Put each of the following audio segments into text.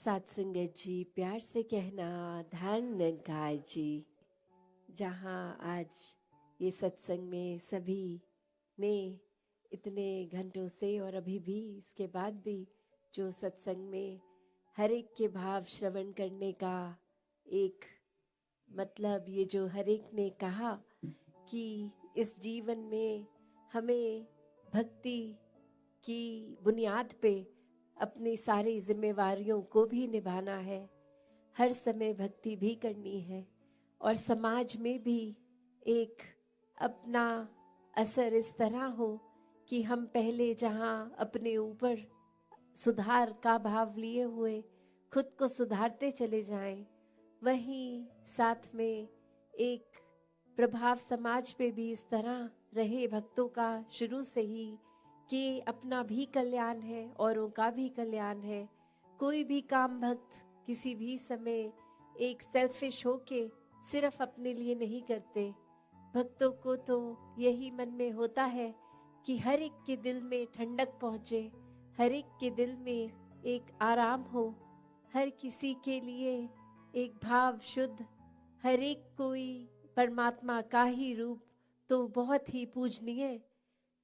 सात संगत जी, प्यार से कहना ध्यान गाय जी। जहाँ आज ये सत्संग में सभी ने इतने घंटों से और अभी भी इसके बाद भी जो सत्संग में हर एक के भाव श्रवण करने का एक मतलब, ये जो हर एक ने कहा कि इस जीवन में हमें भक्ति की बुनियाद पे अपनी सारी जिम्मेवारियों को भी निभाना है, हर समय भक्ति भी करनी है और समाज में भी एक अपना असर इस तरह हो कि हम पहले जहाँ अपने ऊपर सुधार का भाव लिए हुए खुद को सुधारते चले जाएं, वहीं साथ में एक प्रभाव समाज पे भी इस तरह रहे भक्तों का शुरू से ही कि अपना भी कल्याण है, औरों का भी कल्याण है। कोई भी काम भक्त किसी भी समय एक सेल्फिश होके सिर्फ अपने लिए नहीं करते। भक्तों को तो यही मन में होता है कि हर एक के दिल में ठंडक पहुँचे, हर एक के दिल में एक आराम हो, हर किसी के लिए एक भाव शुद्ध, हर एक कोई परमात्मा का ही रूप तो बहुत ही पूजनीय।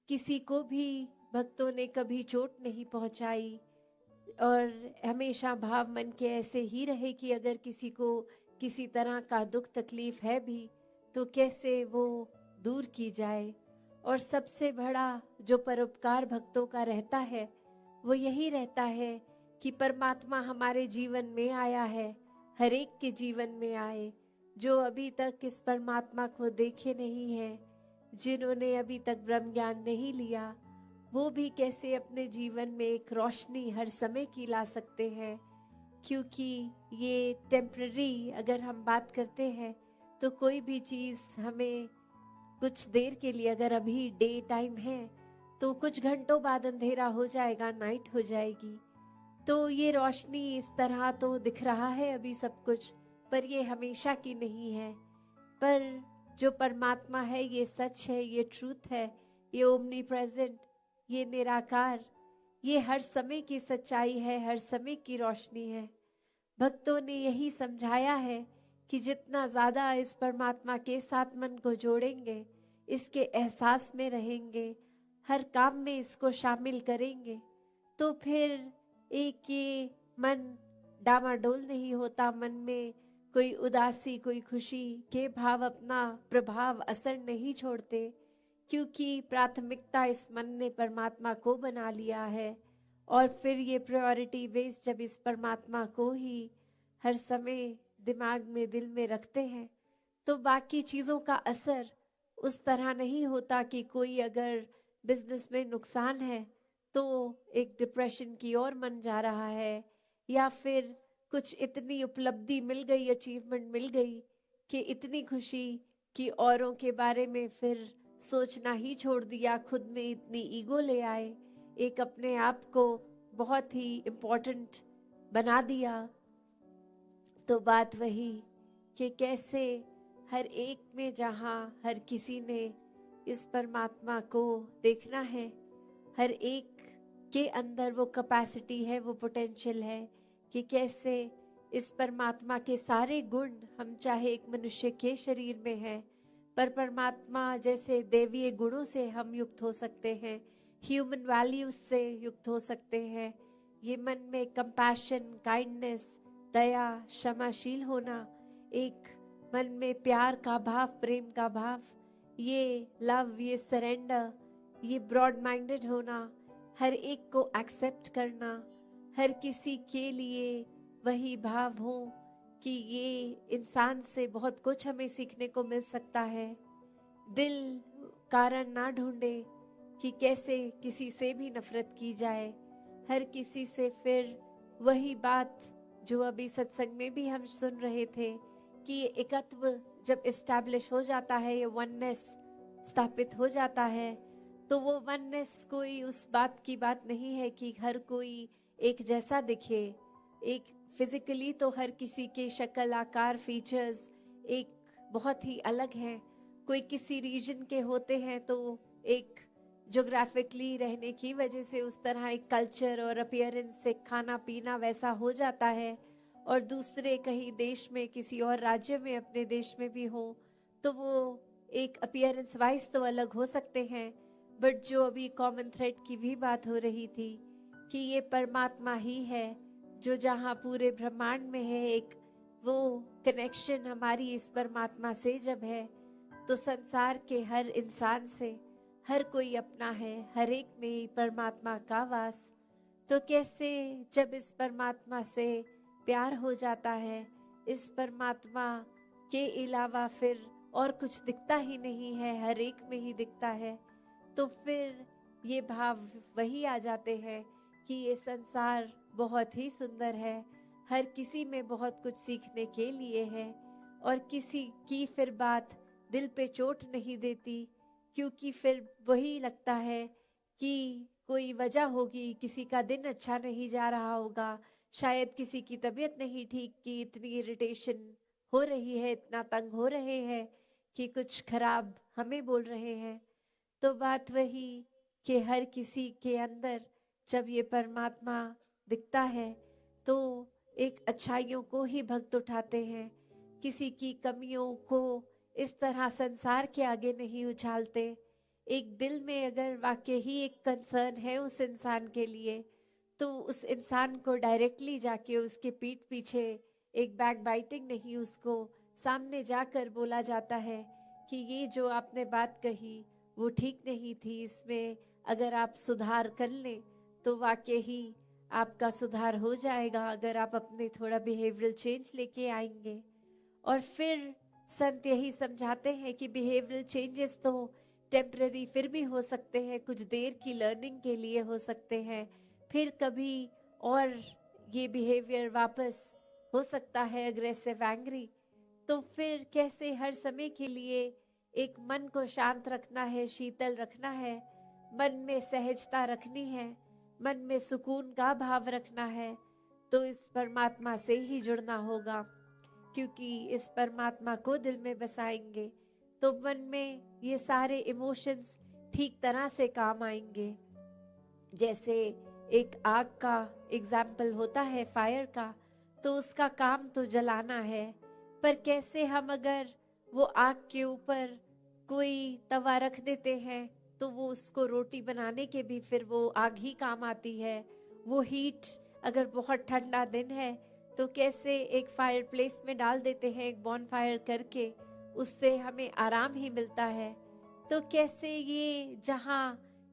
किसी को भी भक्तों ने कभी चोट नहीं पहुंचाई और हमेशा भाव मन के ऐसे ही रहे कि अगर किसी को किसी तरह का दुख तकलीफ है भी तो कैसे वो दूर की जाए। और सबसे बड़ा जो परोपकार भक्तों का रहता है वो यही रहता है कि परमात्मा हमारे जीवन में आया है, हर एक के जीवन में आए। जो अभी तक इस परमात्मा को देखे नहीं है, जिन्होंने अभी तक ब्रह्म ज्ञान नहीं लिया, वो भी कैसे अपने जीवन में एक रोशनी हर समय की ला सकते हैं। क्योंकि ये टेम्पररी अगर हम बात करते हैं तो कोई भी चीज़ हमें कुछ देर के लिए, अगर अभी डे टाइम है तो कुछ घंटों बाद अंधेरा हो जाएगा, नाइट हो जाएगी। तो ये रोशनी इस तरह तो दिख रहा है अभी सब कुछ, पर ये हमेशा की नहीं है। पर जो परमात्मा है ये सच है, ये ट्रूथ है, ये ओमनी प्रेजेंट, ये निराकार, ये हर समय की सच्चाई है, हर समय की रोशनी है। भक्तों ने यही समझाया है कि जितना ज्यादा इस परमात्मा के साथ मन को जोड़ेंगे, इसके एहसास में रहेंगे, हर काम में इसको शामिल करेंगे, तो फिर एक ये मन डामाडोल नहीं होता, मन में कोई उदासी कोई खुशी के भाव अपना प्रभाव असर नहीं छोड़ते। क्योंकि प्राथमिकता इस मन ने परमात्मा को बना लिया है और फिर ये प्रायोरिटी बेस जब इस परमात्मा को ही हर समय दिमाग में दिल में रखते हैं तो बाकी चीज़ों का असर उस तरह नहीं होता कि कोई अगर बिजनेस में नुकसान है तो एक डिप्रेशन की ओर मन जा रहा है, या फिर कुछ इतनी उपलब्धि मिल गई, अचीवमेंट मिल गई कि इतनी खुशी कि औरों के बारे में फिर सोचना ही छोड़ दिया, खुद में इतनी ईगो ले आए, एक अपने आप को बहुत ही इम्पोर्टेंट बना दिया। तो बात वही कि कैसे हर एक में जहाँ हर किसी ने इस परमात्मा को देखना है, हर एक के अंदर वो कैपेसिटी है, वो पोटेंशियल है कि कैसे इस परमात्मा के सारे गुण, हम चाहे एक मनुष्य के शरीर में हैं पर परमात्मा जैसे देवीय गुणों से हम युक्त हो सकते हैं, ह्यूमन वैल्यूज से युक्त हो सकते हैं। ये मन में कंपैशन, काइंडनेस, दया, क्षमाशील होना, एक मन में प्यार का भाव, प्रेम का भाव, ये लव, ये सरेंडर, ये ब्रॉड माइंडेड होना, हर एक को एक्सेप्ट करना, हर किसी के लिए वही भाव हो कि ये इंसान से बहुत कुछ हमें सीखने को मिल सकता है। दिल कारण ना ढूंढे कि कैसे किसी से भी नफरत की जाए, हर किसी से फिर वही बात जो अभी सत्संग में भी हम सुन रहे थे कि ये एकत्व जब इस्टेब्लिश हो जाता है, ये वननेस स्थापित हो जाता है, तो वो वननेस कोई उस बात की बात नहीं है कि हर कोई एक जैसा दिखे। एक फिजिकली तो हर किसी के शक्ल, आकार, फीचर्स एक बहुत ही अलग हैं। कोई किसी रीजन के होते हैं तो एक ज्योग्राफिकली रहने की वजह से उस तरह एक कल्चर और अपीयरेंस से खाना पीना वैसा हो जाता है, और दूसरे कहीं देश में किसी और राज्य में अपने देश में भी हो तो वो एक अपीयरेंस वाइज तो अलग हो सकते हैं, बट जो अभी कॉमन थ्रेड की भी बात हो रही थी कि ये परमात्मा ही है जो जहाँ पूरे ब्रह्मांड में है, एक वो कनेक्शन हमारी इस परमात्मा से जब है तो संसार के हर इंसान से हर कोई अपना है, हर एक में परमात्मा का वास। तो कैसे जब इस परमात्मा से प्यार हो जाता है, इस परमात्मा के अलावा फिर और कुछ दिखता ही नहीं है, हर एक में ही दिखता है, तो फिर ये भाव वही आ जाते हैं कि ये संसार बहुत ही सुंदर है, हर किसी में बहुत कुछ सीखने के लिए है, और किसी की फिर बात दिल पे चोट नहीं देती, क्योंकि फिर वही लगता है कि कोई वजह होगी, किसी का दिन अच्छा नहीं जा रहा होगा, शायद किसी की तबीयत नहीं ठीक कि इतनी इरिटेशन हो रही है, इतना तंग हो रहे हैं कि कुछ खराब हमें बोल रहे हैं। तो बात वही कि हर किसी के अंदर जब ये परमात्मा दिखता है तो एक अच्छाइयों को ही भक्त उठाते हैं, किसी की कमियों को इस तरह संसार के आगे नहीं उछालते। एक दिल में अगर वाकई ही एक कंसर्न है उस इंसान के लिए तो उस इंसान को डायरेक्टली जाके उसके पीठ पीछे एक बैक बाइटिंग नहीं, उसको सामने जाकर बोला जाता है कि ये जो आपने बात कही वो ठीक नहीं थी, इसमें अगर आप सुधार कर लें तो वाकई ही आपका सुधार हो जाएगा, अगर आप अपने थोड़ा बिहेवियरल चेंज लेके आएंगे। और फिर संत यही समझाते हैं कि बिहेवियरल चेंजेस तो टेम्पररी फिर भी हो सकते हैं, कुछ देर की लर्निंग के लिए हो सकते हैं, फिर कभी और ये बिहेवियर वापस हो सकता है अग्रेसिव एंग्री। तो फिर कैसे हर समय के लिए एक मन को शांत रखना है, शीतल रखना है, मन में सहजता रखनी है, मन में सुकून का भाव रखना है, तो इस परमात्मा से ही जुड़ना होगा, क्योंकि इस परमात्मा को दिल में बसाएंगे तो मन में ये सारे इमोशंस ठीक तरह से काम आएंगे। जैसे एक आग का एग्जाम्पल होता है फायर का, तो उसका काम तो जलाना है, पर कैसे हम अगर वो आग के ऊपर कोई तवा रख देते हैं तो वो उसको रोटी बनाने के भी फिर वो आग ही काम आती है। वो हीट अगर बहुत ठंडा दिन है तो कैसे एक फायर प्लेस में डाल देते हैं, एक बॉन फायर करके, उससे हमें आराम ही मिलता है। तो कैसे ये जहाँ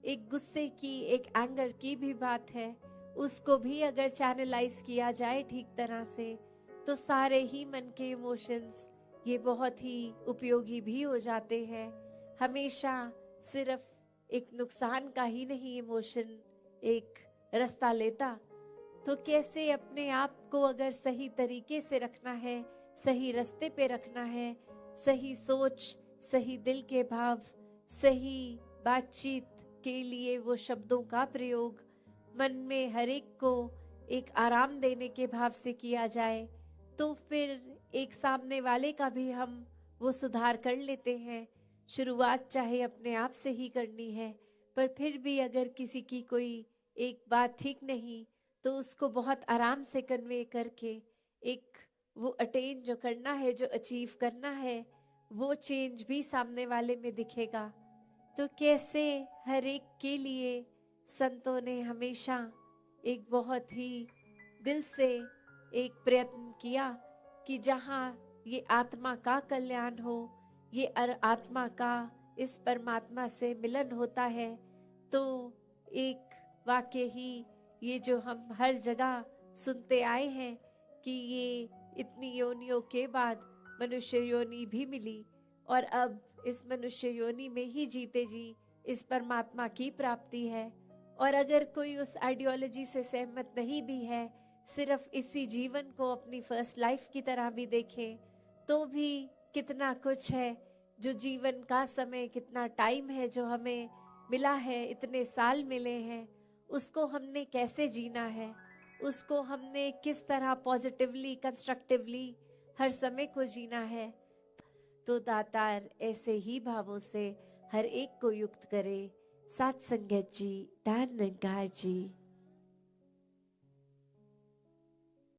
एक गुस्से की, एक एंगर की भी बात है, उसको भी अगर चैनलाइज किया जाए ठीक तरह से तो सारे ही मन के इमोशंस ये बहुत ही उपयोगी भी हो जाते हैं। हमेशा सिर्फ एक नुकसान का ही नहीं इमोशन एक रास्ता लेता, तो कैसे अपने आप को अगर सही तरीके से रखना है, सही रास्ते पे रखना है, सही सोच, सही दिल के भाव, सही बातचीत के लिए वो शब्दों का प्रयोग मन में हर एक को एक आराम देने के भाव से किया जाए, तो फिर एक सामने वाले का भी हम वो सुधार कर लेते हैं। शुरुआत चाहे अपने आप से ही करनी है, पर फिर भी अगर किसी की कोई एक बात ठीक नहीं तो उसको बहुत आराम से कन्वे करके एक वो अटेन जो करना है, जो अचीव करना है, वो चेंज भी सामने वाले में दिखेगा। तो कैसे हर एक के लिए संतों ने हमेशा एक बहुत ही दिल से एक प्रयत्न किया कि जहाँ ये आत्मा का कल्याण हो, ये आत्मा का इस परमात्मा से मिलन होता है, तो एक वाकई ही ये जो हम हर जगह सुनते आए हैं कि ये इतनी योनियों के बाद मनुष्य योनि भी मिली और अब इस मनुष्य योनि में ही जीते जी इस परमात्मा की प्राप्ति है। और अगर कोई उस आइडियोलॉजी से सहमत नहीं भी है, सिर्फ इसी जीवन को अपनी फर्स्ट लाइफ की तरह भी देखें, तो भी कितना कुछ है जो जीवन का समय, कितना टाइम है जो हमें मिला है, इतने साल मिले हैं, उसको हमने कैसे जीना है, उसको हमने किस तरह पॉजिटिवली, कंस्ट्रक्टिवली हर समय को जीना है। तो दातार ऐसे ही भावों से हर एक को युक्त करे, सात संगत जी, धन गाय जी,